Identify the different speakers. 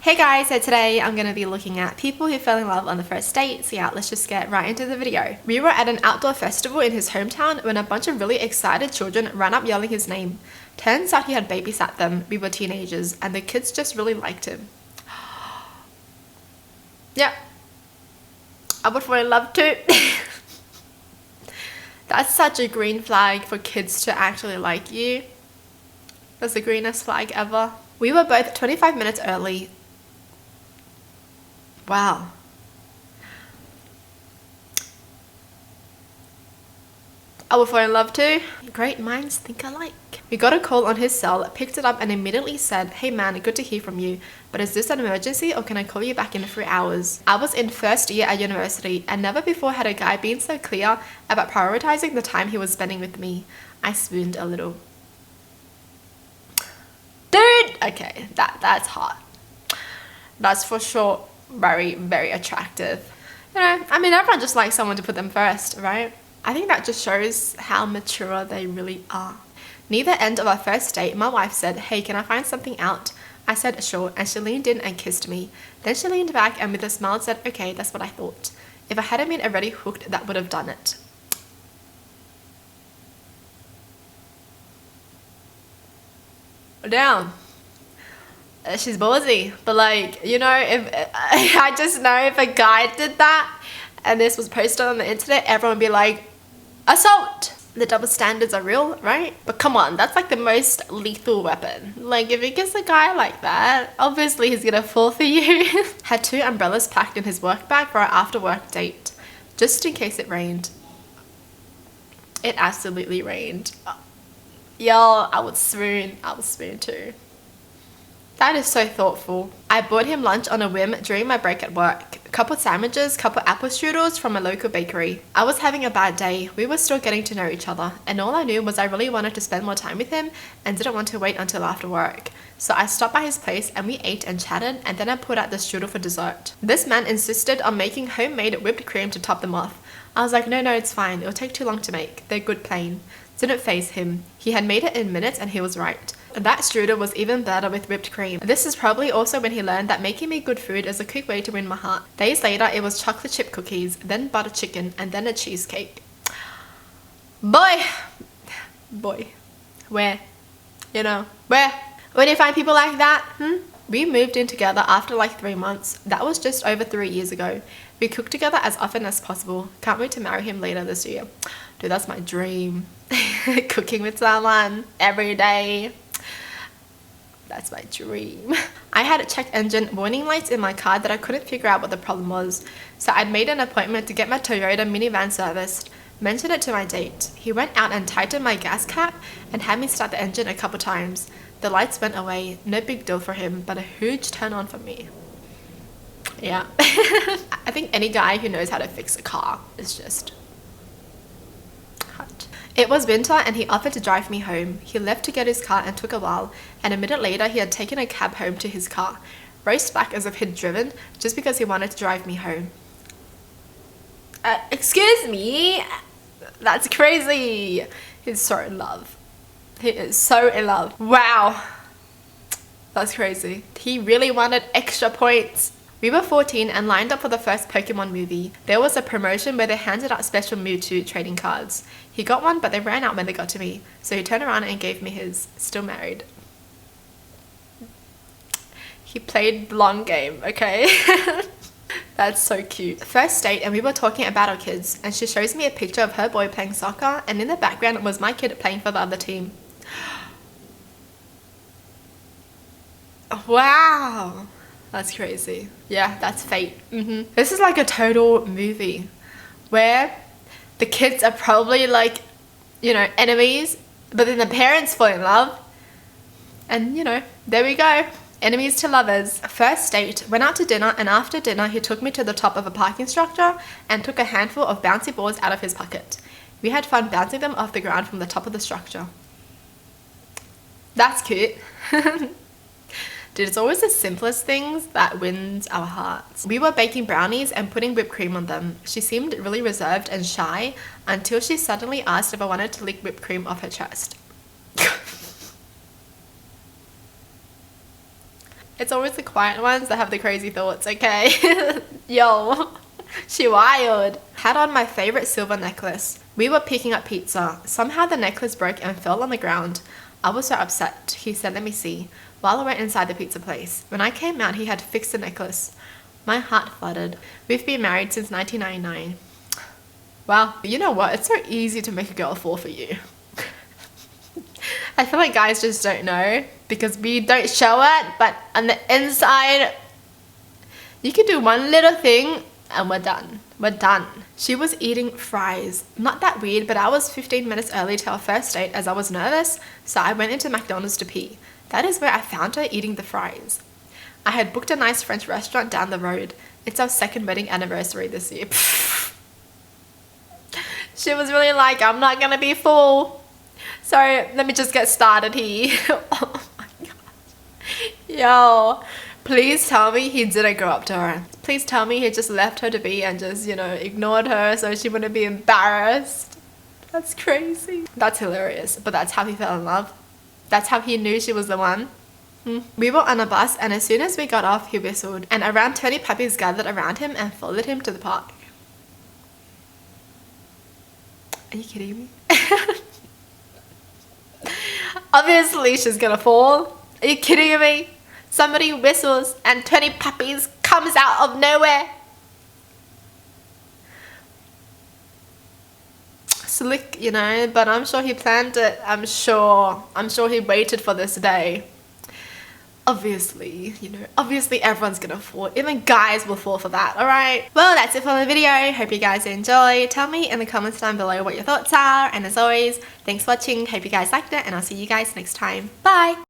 Speaker 1: Hey guys, so today I'm going to be looking at people who fell in love on the first date. So yeah, let's just get right into the video. We were at an outdoor festival in his hometown when a bunch of really excited children ran up yelling his name. Turns out he had babysat them. We were teenagers and the kids just really liked him. Yep. I would fall in love too. That's such a green flag for kids to actually like you. That's the greenest flag ever. We were both 25 minutes early. Wow. I will fall in love too. Great minds think alike. We got a call on his cell, picked it up and immediately said, "Hey man, good to hear from you, but is this an emergency or can I call you back in 3 hours?" I was in first year at university and never before had a guy been so clear about prioritizing the time he was spending with me. I swooned a little. Dude! Okay, that's hot. That's for sure very, very attractive. You know, I mean, everyone just likes someone to put them first, right? I think that just shows how mature they really are. Near the end of our first date, my wife said, "Hey, can I find something out?" I said, "Sure," and she leaned in and kissed me. Then she leaned back and with a smile said, "Okay, that's what I thought. If I hadn't been already hooked, that would have done it." Down. She's ballsy, but like, you know, if I just know if a guy did that and this was posted on the internet, everyone would be like, assault. The double standards are real, right? But come on, that's like the most lethal weapon. Like, if you kiss a guy like that, obviously he's gonna fall for you. Had 2 umbrellas packed in his work bag for our after work date, just in case it rained. It absolutely rained. Yo, I would swoon too. That is so thoughtful. I bought him lunch on a whim during my break at work. A couple sandwiches, couple apple strudels from a local bakery. I was having a bad day. We were still getting to know each other, and all I knew was I really wanted to spend more time with him and didn't want to wait until after work. So I stopped by his place and we ate and chatted, and then I put out the strudel for dessert. This man insisted on making homemade whipped cream to top them off. I was like, no, it's fine. It'll take too long to make. They're good plain. Didn't faze him. He had made it in minutes and he was right. That strudel was even better with whipped cream. This is probably also when he learned that making me good food is a quick way to win my heart. Days later, it was chocolate chip cookies, then butter chicken, and then a cheesecake. Boy! Where? You know, where? When you find people like that, We moved in together after like 3 months. That was just over 3 years ago. We cook together as often as possible. Can't wait to marry him later this year. Dude, that's my dream. Cooking with someone every day. That's my dream. I had a check engine warning lights in my car that I couldn't figure out what the problem was. So I'd made an appointment to get my Toyota minivan serviced. Mentioned it to my date. He went out and tightened my gas cap and had me start the engine a couple times. The lights went away. No big deal for him, but a huge turn on for me. Yeah. I think any guy who knows how to fix a car is just hot. It was winter and he offered to drive me home. He left to get his car and took a while, and a minute later he had taken a cab home to his car. Roast back as if he'd driven just because he wanted to drive me home. Excuse me? That's crazy. He's so in love. He is so in love. Wow. That's crazy. He really wanted extra points. We were 14 and lined up for the first Pokemon movie. There was a promotion where they handed out special Mewtwo trading cards. He got one, but they ran out when they got to me. So he turned around and gave me his. Still married. He played the long game, okay? That's so cute. First date and we were talking about our kids, and she shows me a picture of her boy playing soccer, and in the background was my kid playing for the other team. Wow. That's crazy. Yeah, that's fate. This is like a total movie where the kids are probably like, you know, enemies, but then the parents fall in love. And, you know, there we go. Enemies to lovers. First date, went out to dinner, and after dinner he took me to the top of a parking structure and took a handful of bouncy balls out of his pocket. We had fun bouncing them off the ground from the top of the structure. That's cute. Dude, it's always the simplest things that wins our hearts. We were baking brownies and putting whipped cream on them. She seemed really reserved and shy until she suddenly asked if I wanted to lick whipped cream off her chest. It's always the quiet ones that have the crazy thoughts, okay? Yo, she wild. Had on my favorite silver necklace. We were picking up pizza. Somehow the necklace broke and fell on the ground. I was so upset. He said, let me see. While we were inside the pizza place. When I came out, he had fixed the necklace. My heart fluttered. We've been married since 1999. Well, you know what? It's so easy to make a girl fall for you. I feel like guys just don't know because we don't show it, but on the inside, you can do one little thing and we're done. We're done. She was eating fries. Not that weird, but I was 15 minutes early to our first date as I was nervous, so I went into McDonald's to pee. That is where I found her eating the fries. I had booked a nice French restaurant down the road. It's our second wedding anniversary this year. She was really like, I'm not gonna be full. So let me just get started here. Oh my god. Yo, please tell me he didn't go up to her. Please tell me he just left her to be and just, you know, ignored her so she wouldn't be embarrassed. That's crazy. That's hilarious, but that's how he fell in love. That's how he knew she was the one. We were on a bus and as soon as we got off, he whistled and around 20 puppies gathered around him and followed him to the park. Are you kidding me? Obviously she's gonna fall. Are you kidding me? Somebody whistles and 20 puppies comes out of nowhere. Slick, you know, but I'm sure he planned it. I'm sure he waited for this day. Obviously, you know, obviously everyone's gonna fall. Even guys will fall for that, alright? Well, that's it for the video. Hope you guys enjoyed. Tell me in the comments down below what your thoughts are. And as always, thanks for watching. Hope you guys liked it and I'll see you guys next time. Bye!